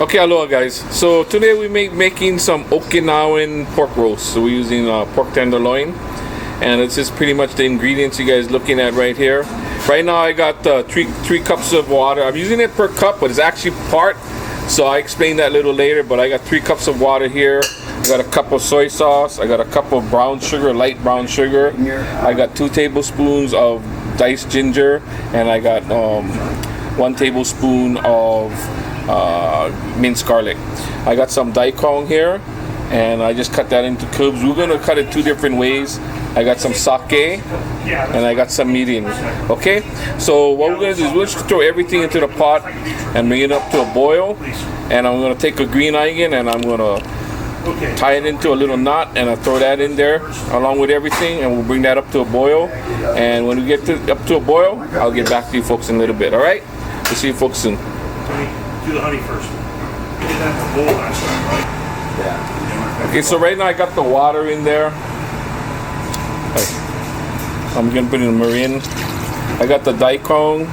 Okay, aloha guys. So today we making some Okinawan pork roast. So we're using pork tenderloin, and it's just pretty much the ingredients you guys looking at right here. Right now I got three cups of water. I'm using it per cup, but it's actually part. So I explain that a little later. But I got 3 cups of water here. I got a cup of soy sauce. I got a cup of brown sugar, light brown sugar. I got 2 tablespoons of diced ginger, and I got 1 tablespoon of minced garlic. I got some daikon here, and I just cut that into cubes. We're gonna cut it 2 different ways. I got some sake, and I got some mirin. Okay, so what we're gonna do is we'll just throw everything into the pot and bring it up to a boil. And I'm gonna take a green onion and I'm gonna tie it into a little knot, and I throw that in there along with everything, and we'll bring that up to a boil. And when we get up to a boil, I'll get back to you folks in a little bit. All right, we'll see you folks soon. Do the honey first. We did that in the bowl last time, right? Yeah. Okay, so right now I got the water in there. I'm gonna put in the mirin. I got the daikon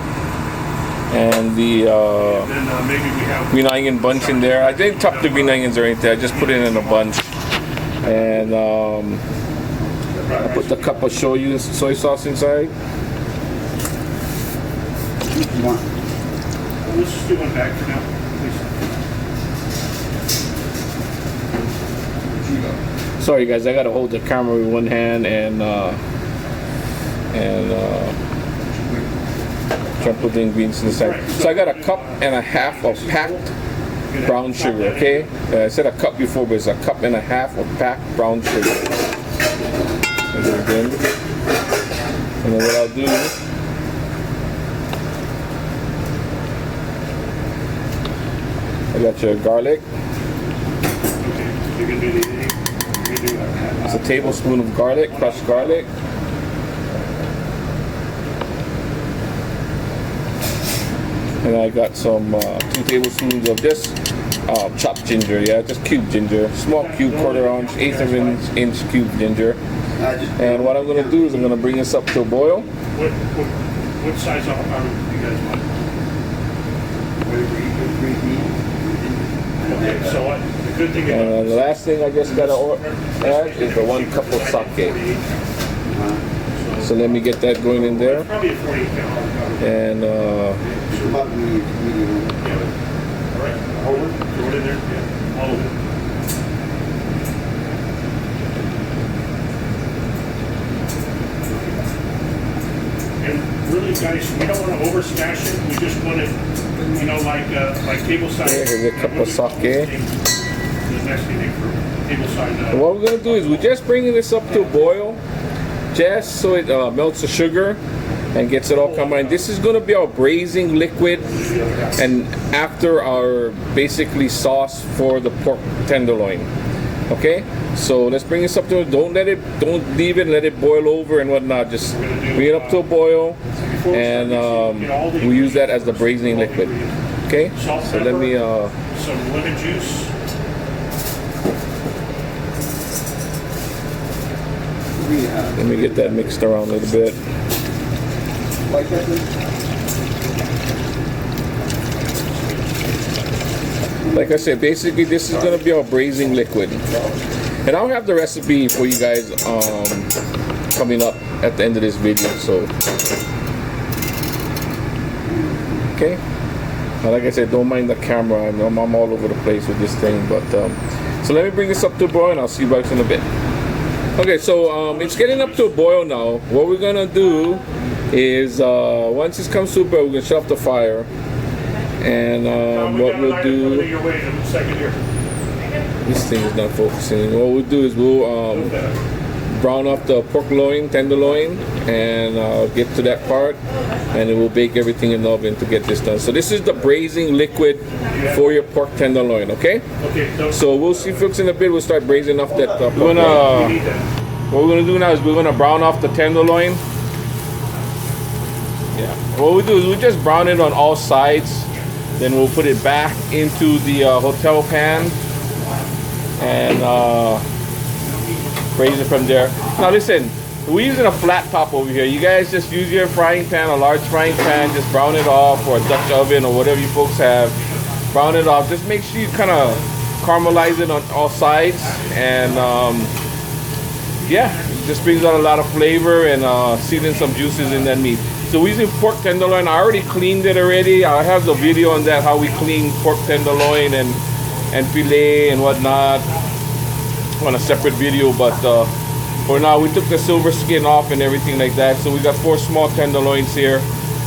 and the maybe we have green onion bunch in there. I didn't chop the green onions or anything. I just put it in a bunch. And I put the cup of shoyu and soy sauce inside. Let's just do one back for now, please. Sorry guys, I gotta hold the camera with one hand and try to put the ingredients inside. So I got a cup and a half of packed brown sugar. Okay, I said a cup before, but it's a cup and a half of packed brown sugar. And then what I'll do, I got your garlic. It's a tablespoon of garlic, crushed garlic. And I got some 2 tablespoons of this chopped ginger. Yeah, just cube ginger, small cube, 1/4 ounce, 1/8 of an inch cube ginger. And what I'm gonna do is I'm gonna bring this up to a boil. What size of do you guys want? Okay, so the good thing And the last thing I just gotta add is the 1 cup of sake. So let me get that going in there. Probably a 40-pound. And All right, throw it in there. Yeah, all of it. And really, guys, we don't want to over smash it. We just want it, like table size. here's a cup of sake. The next thing for table size. What we're gonna do is we're just bringing this up to a boil, just so it melts the sugar and gets it all combined. This is gonna be our braising liquid, and after our basically sauce for the pork tenderloin. Okay, so let's bring this up to it. Don't leave it, let it boil over and whatnot. Just bring it up to a boil, and we use that as the braising liquid. Okay, so let me some lemon juice. Let me get that mixed around a little bit. Like I said, basically this is going to be our braising liquid. And I'll have the recipe for you guys coming up at the end of this video. So, okay. Like I said, don't mind the camera. I'm all over the place with this thing. But so let me bring this up to a boil, and I'll see you guys in a bit. Okay, so it's getting up to a boil now. What we're gonna do is once this comes to a boil, we're gonna shut off the fire, and what we'll do. This thing is not focusing. What we'll do is we'll brown up the pork tenderloin, and get to that part, and then we'll bake everything in the oven to get this done. So this is the braising liquid for your pork tenderloin. Okay. So we'll see folks in a bit. We'll start braising off that. What we're gonna do now is we're gonna brown off the tenderloin. Yeah. What we do is we just brown it on all sides. Then we'll put it back into the hotel pan and braise it from there. Now listen, we're using a flat top over here. You guys just use your frying pan, a large frying pan, just brown it off, or a Dutch oven or whatever you folks have. brown it off. Just make sure you kind of caramelize it on all sides, and yeah, it just brings out a lot of flavor and season some juices in that meat. So we're using pork tenderloin. I already cleaned it already. I have the video on that, how we clean pork tenderloin and fillet and whatnot on a separate video, but for now we took the silver skin off and everything like that. So we got 4 small tenderloins here.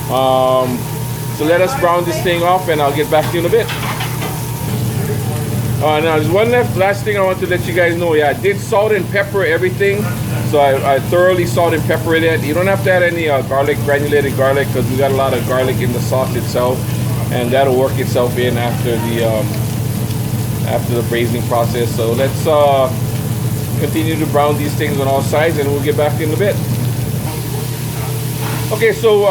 So let us brown this thing off, and I'll get back to you in a bit. Now there's one last thing I want to let you guys know. Yeah, I did salt and pepper everything. So I thoroughly salt and pepper it. You don't have to add any garlic, granulated garlic, because we got a lot of garlic in the sauce itself, and that'll work itself in after the braising process. So let's continue to brown these things on all sides, and we'll get back in a bit. Okay, so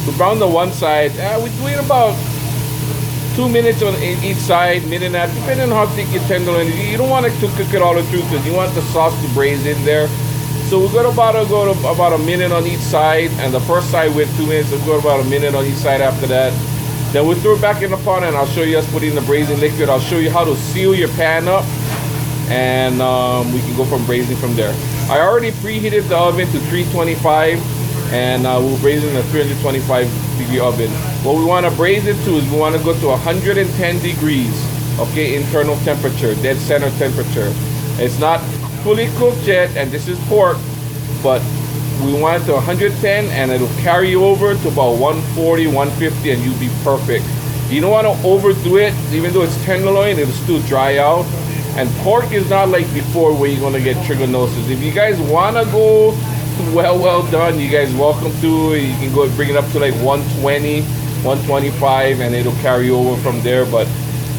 we brown the one side. We do it about 2 minutes on each side, minute and a half, depending on how thick your tenderloin is. You don't want to cook it all the way through, because you want the sauce to braise in there. So we're going to go to about a minute on each side, and the first side with 2 minutes. We'll go about a minute on each side after that. Then we'll throw it back in the pot, and I'll show you us putting the braising liquid. I'll show you how to seal your pan up, and we can go from braising from there. I already preheated the oven to 325, and we'll braise it in a 325-degree oven. What we want to braise it to is we want to go to 110 degrees, okay, internal temperature, dead center temperature. It's not fully cooked yet, and this is pork, but we want it to 110, and it'll carry over to about 140, 150, and you'll be perfect. You don't want to overdo it. Even though it's tenderloin, it'll still dry out. And pork is not like before, where you're going to get trichinosis. If you guys want to go well done, you guys welcome to. You can go bring it up to like 120, 125, and it'll carry over from there. But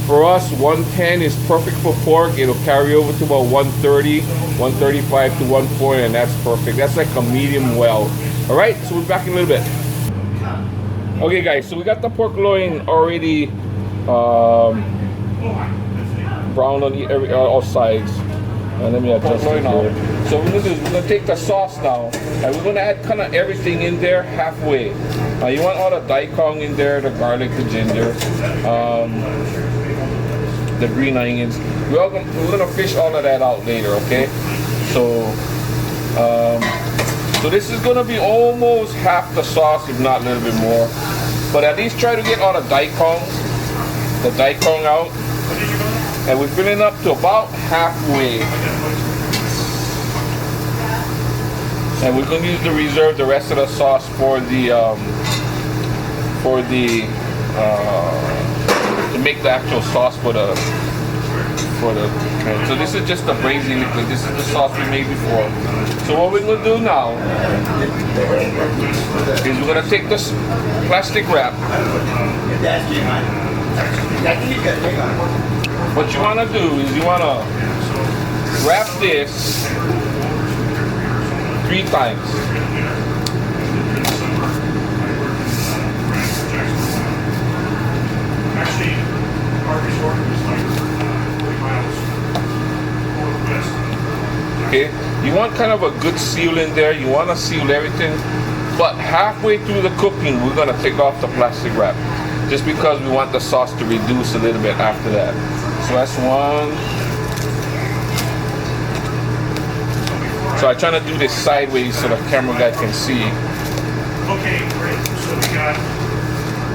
for us, 110 is perfect for pork. It'll carry over to about 130, 135 to 140, and that's perfect. That's like a medium well. All right, so we're back in a little bit. Okay, guys, so we got the pork loin already brown on all sides. And let me adjust it now. So we're gonna take the sauce now, and we're gonna add kind of everything in there halfway. You want all the daikon in there, the garlic, the ginger, the green onions. We're gonna fish all of that out later, okay? So so this is gonna be almost half the sauce, if not a little bit more. But at least try to get all the daikon out. And we're filling up to about halfway. And we're going to use to reserve the rest of the sauce to make the actual sauce for the. So this is just the braising liquid. This is the sauce we made before. So what we're going to do now is we're going to take this plastic wrap. What you want to do is you want to wrap this 3 times. Actually, our resort is like 40 miles northwest. Okay, you want kind of a good seal in there. You want to seal everything, but halfway through the cooking, we're going to take off the plastic wrap, just because we want the sauce to reduce a little bit after that. So that's one. So I try to do this sideways so the camera guy can see. Okay, great. So we got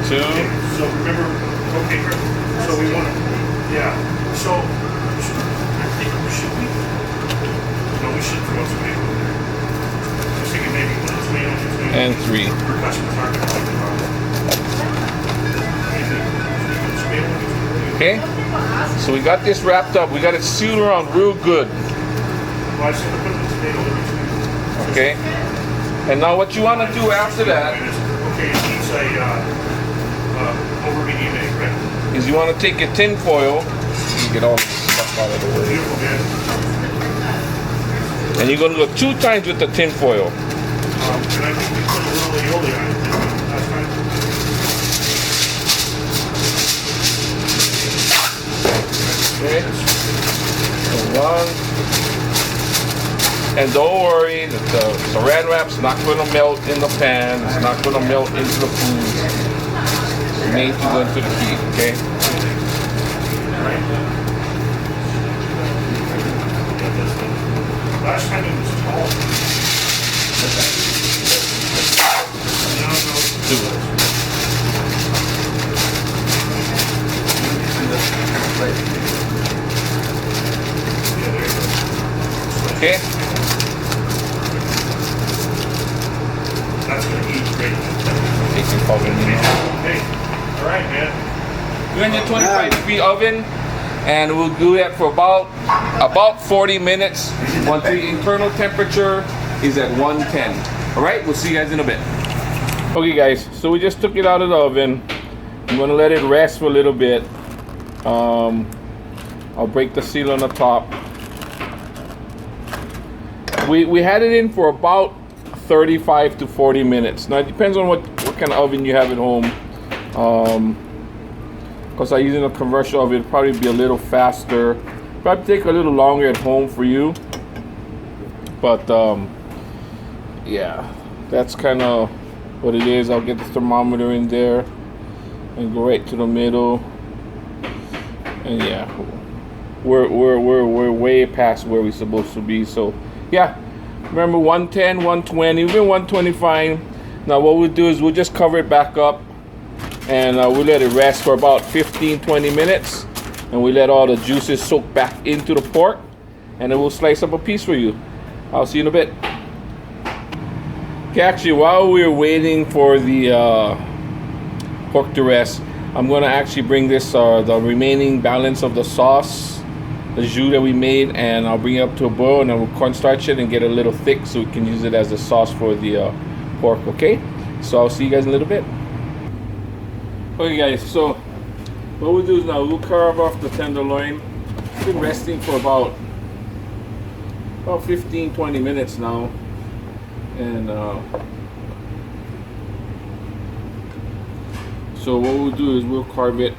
2. Okay, so remember, okay, great. So we want to, yeah. So I think should we? No, we should throw tomato in there. I was thinking maybe 1 tomato, 2 tomatoes. And 3. For customers aren't going to like it. Okay, so we got this wrapped up. We got it sealed around real good. Okay, and now what you want to do after that is you want to take your tin foil, get all the stuff out of the way, and you're going to go 2 times with the tin foil. Okay. So 1. And don't worry, the saran wrap's not going to melt in the pan. It's not going to melt into the food. made to go into the heat, okay? Last time it was tall. Okay. That's gonna eat great. Baking powder, you know. Hey, all right, man. 225 degree oven, and we'll do that for about 40 minutes once the internal temperature is at 110. All right, we'll see you guys in a bit. Okay guys, so we just took it out of the oven. I'm gonna let it rest for a little bit. I'll break the seal on the top. We had it in for about 35 to 40 minutes. Now it depends on what kind of oven you have at home. Because I'm using a commercial oven, it'll probably be a little faster. Probably take a little longer at home for you. But yeah, that's kind of what it is. I'll get the thermometer in there and go right to the middle. And yeah, we're way past where we're supposed to be. So yeah, remember 110, 120, even 125. Now what we'll do is we'll just cover it back up, and we'll let it rest for about 15-20 minutes, and we let all the juices soak back into the pork, and then we'll slice up a piece for you. I'll see you in a bit. Okay, actually, while we're waiting for the pork to rest, I'm gonna actually bring this the remaining balance of the sauce, the jus that we made, and I'll bring it up to a boil, and then we'll cornstarch it and get it a little thick so we can use it as a sauce for the pork. Okay, so I'll see you guys in a little bit. Okay guys, so what we'll do is now we'll carve off the tenderloin. It's been resting for about 15-20 minutes now, and so what we'll do is we'll carve it.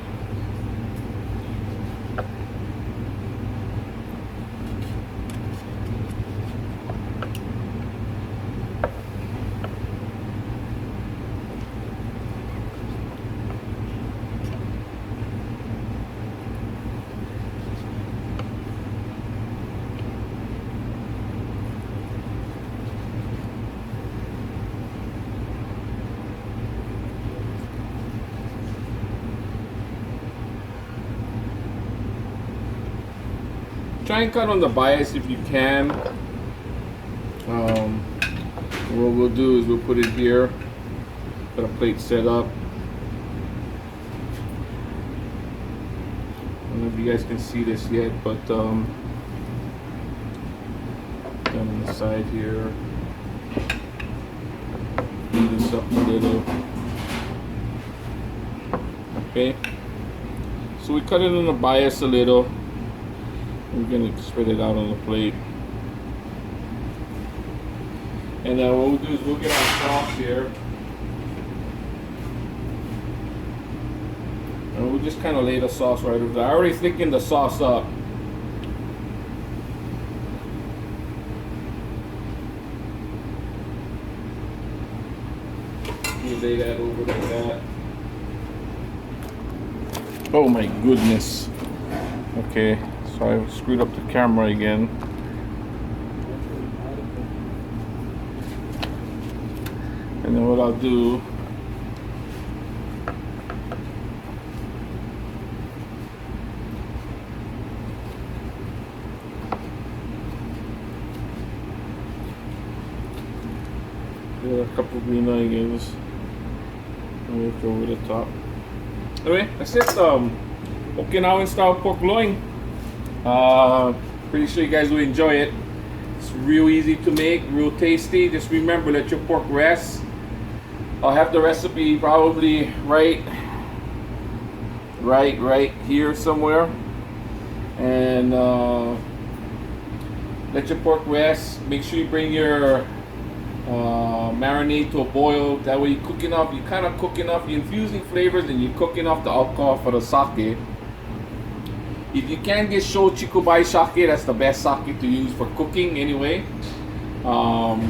Try and cut on the bias if you can. What we'll do is we'll put it here, got a plate set up. I don't know if you guys can see this yet, but down on the side here, move this up a little. Okay, so we cut it on the bias a little. We're gonna spread it out on the plate, and what we'll do is we'll get our sauce here, and we'll just kind of lay the sauce right over there. I already thickened the sauce up. You lay that over like that. Oh my goodness. Okay. So I screwed up the camera again. And then what I'll do, there are a couple of green onions and we'll throw over the top. Anyway, that's it. Okinawan style pork loin. Pretty sure you guys will enjoy it. It's real easy to make, real tasty. Just remember, let your pork rest. I'll have the recipe probably right here somewhere. And let your pork rest. Make sure you bring your marinade to a boil. That way you're cooking off, you're kind of cooking off, you're infusing flavors, and you're cooking off the alcohol for the sake. If you can get Shochikubai sake, that's the best sake to use for cooking anyway. Brown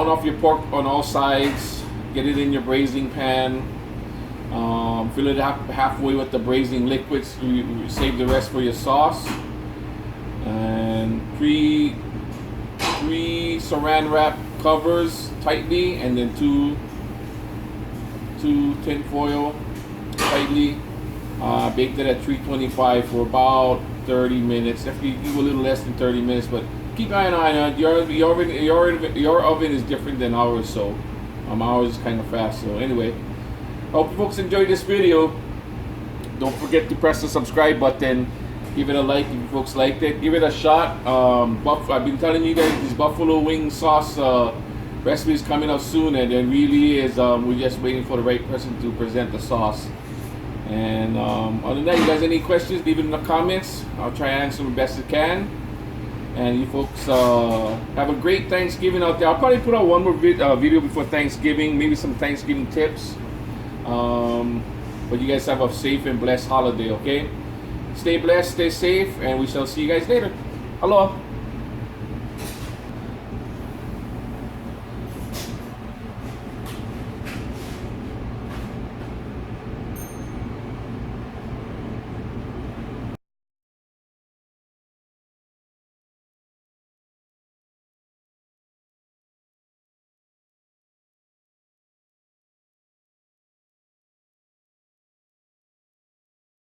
off your pork on all sides, Get it in your braising pan. Fill it halfway with the braising liquids. You save the rest for your sauce. And three saran wrap covers tightly, and then two tin foil tightly. Baked it at 325 for about 30 minutes. If you do a little less than 30 minutes, but keep an eye on it. Your oven is different than ours, so ours is kind of fast. So anyway, hope you folks enjoyed this video. Don't forget to press the subscribe button. Give it a like if you folks liked it. Give it a shot. I've been telling you guys this buffalo wing sauce recipe is coming out soon, and it really is. We're just waiting for the right person to present the sauce. And other than that, you guys any questions, leave it in the comments. I'll try and answer them the best I can. And you folks have a great Thanksgiving out there. I'll probably put out one more video before Thanksgiving, maybe some Thanksgiving tips. But you guys have a safe and blessed holiday, okay? Stay blessed, stay safe, and we shall see you guys later. Aloha.